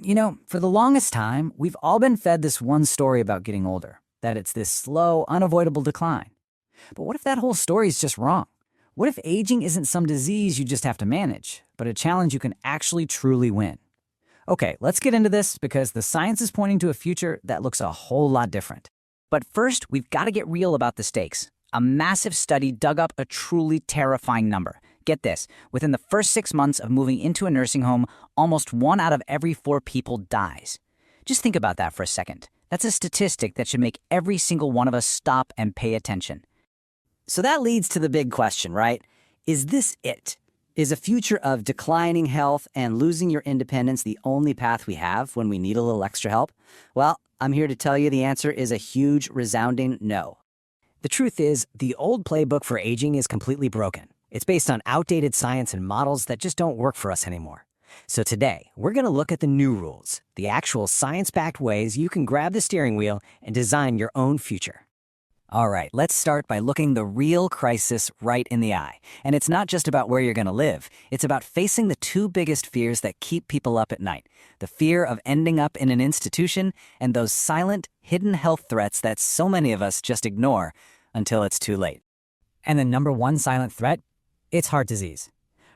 For the longest time, we've all been fed this one story about getting older, that it's this slow, unavoidable decline. But what if that whole story is just wrong? What if aging isn't some disease you just have to manage, but a challenge you can actually truly win? Okay, let's get into this because the science is pointing to a future that looks a whole lot different. But first, we've got to get real about the stakes. A massive study dug up a truly terrifying number. Get this, within the first 6 months of moving into a nursing home, almost 1 out of every 4 people dies. Just think about that for a second. That's a statistic that should make every single one of us stop and pay attention. So that leads to the big question, right? Is this it? Is a future of declining health and losing your independence the only path we have when we need a little extra help? Well, I'm here to tell you the answer is a huge, resounding no. The truth is, the old playbook for aging is completely broken. It's based on outdated science and models that just don't work for us anymore. So today, we're going to look at the new rules, the actual science-backed ways you can grab the steering wheel and design your own future. All right, let's start by looking the real crisis right in the eye. And it's not just about where you're going to live. It's about facing the 2 biggest fears that keep people up at night. The fear of ending up in an institution and those silent, hidden health threats that so many of us just ignore until it's too late. And the number 1 silent threat? It's heart disease.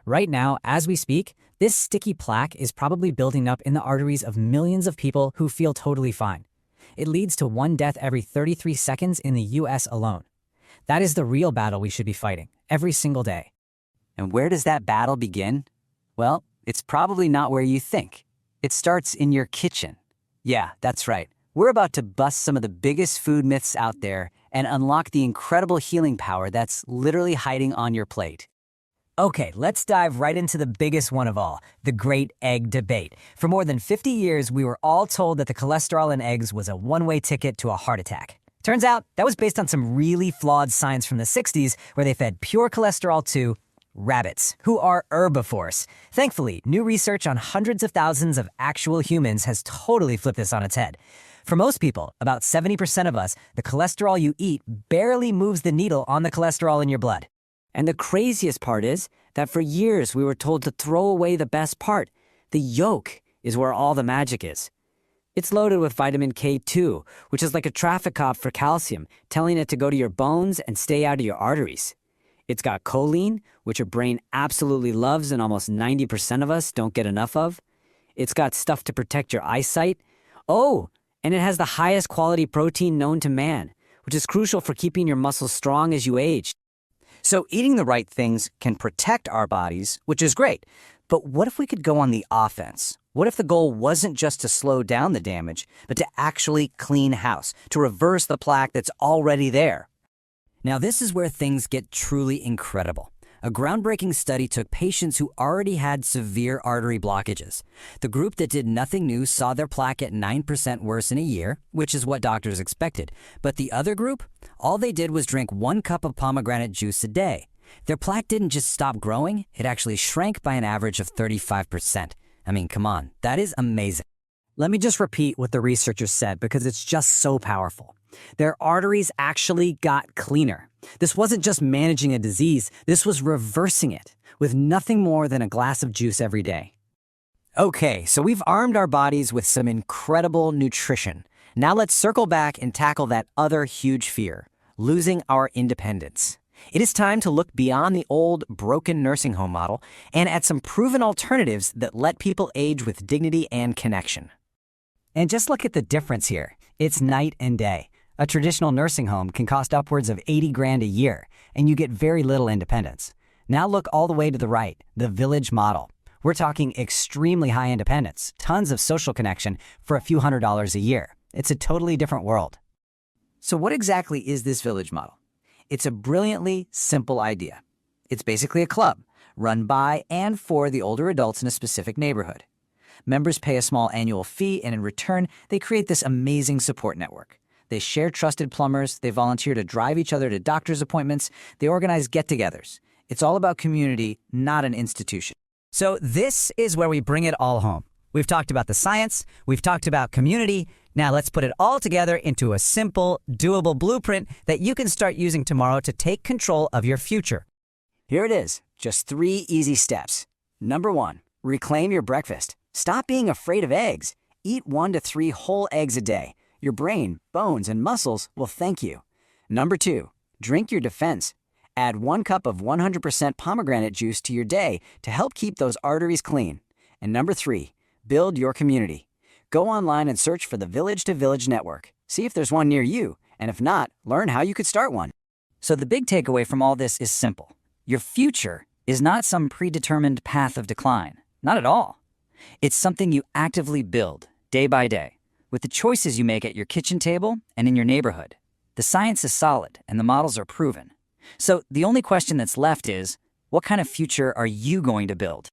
Right now, as we speak, this sticky plaque is probably building up in the arteries of millions of people who feel totally fine. It leads to 1 death every 33 seconds in the US alone. That is the real battle we should be fighting, every single day. And where does that battle begin? Well, it's probably not where you think. It starts in your kitchen. Yeah, that's right. We're about to bust some of the biggest food myths out there and unlock the incredible healing power that's literally hiding on your plate. Okay, let's dive right into the biggest one of all, the great egg debate. For more than 50 years, we were all told that the cholesterol in eggs was a one-way ticket to a heart attack. Turns out, that was based on some really flawed science from the 60s where they fed pure cholesterol to rabbits, who are herbivores. Thankfully, new research on hundreds of thousands of actual humans has totally flipped this on its head. For most people, about 70% of us, the cholesterol you eat barely moves the needle on the cholesterol in your blood. And the craziest part is that for years we were told to throw away the best part. The yolk is where all the magic is. It's loaded with vitamin K2, which is like a traffic cop for calcium, telling it to go to your bones and stay out of your arteries. It's got choline, which your brain absolutely loves and almost 90% of us don't get enough of. It's got stuff to protect your eyesight. Oh, and it has the highest quality protein known to man, which is crucial for keeping your muscles strong as you age. So eating the right things can protect our bodies, which is great. But what if we could go on the offense? What if the goal wasn't just to slow down the damage, but to actually clean house, to reverse the plaque that's already there? Now this is where things get truly incredible. A groundbreaking study took patients who already had severe artery blockages. The group that did nothing new saw their plaque at 9% worse in a year, which is what doctors expected. But the other group, all they did was drink 1 cup of pomegranate juice a day. Their plaque didn't just stop growing, it actually shrank by an average of 35%. I mean, come on, that is amazing. Let me just repeat what the researchers said because it's just so powerful. Their arteries actually got cleaner. This wasn't just managing a disease, this was reversing it with nothing more than a glass of juice every day. Okay, so we've armed our bodies with some incredible nutrition. Now let's circle back and tackle that other huge fear, losing our independence. It is time to look beyond the old, broken nursing home model and at some proven alternatives that let people age with dignity and connection. And just look at the difference here. It's night and day. A traditional nursing home can cost upwards of $80,000 a year, and you get very little independence. Now look all the way to the right, the village model. We're talking extremely high independence, tons of social connection for a few $100s a year. It's a totally different world. So what exactly is this village model? It's a brilliantly simple idea. It's basically a club, run by and for the older adults in a specific neighborhood. Members pay a small annual fee, and in return, they create this amazing support network. They share trusted plumbers, they volunteer to drive each other to doctor's appointments, they organize get-togethers. It's all about community, not an institution. So this is where we bring it all home. We've talked about the science, we've talked about community. Now let's put it all together into a simple, doable blueprint that you can start using tomorrow to take control of your future. Here it is, just 3 easy steps. Number 1, reclaim your breakfast. Stop being afraid of eggs. Eat 1 to 3 whole eggs a day. Your brain, bones, and muscles will thank you. Number 2, drink your defense. Add 1 cup of 100% pomegranate juice to your day to help keep those arteries clean. And number 3, build your community. Go online and search for the Village to Village Network. See if there's one near you, and if not, learn how you could start one. So the big takeaway from all this is simple. Your future is not some predetermined path of decline. Not at all. It's something you actively build, day by day, with the choices you make at your kitchen table and in your neighborhood. The science is solid and the models are proven. So the only question that's left is, what kind of future are you going to build?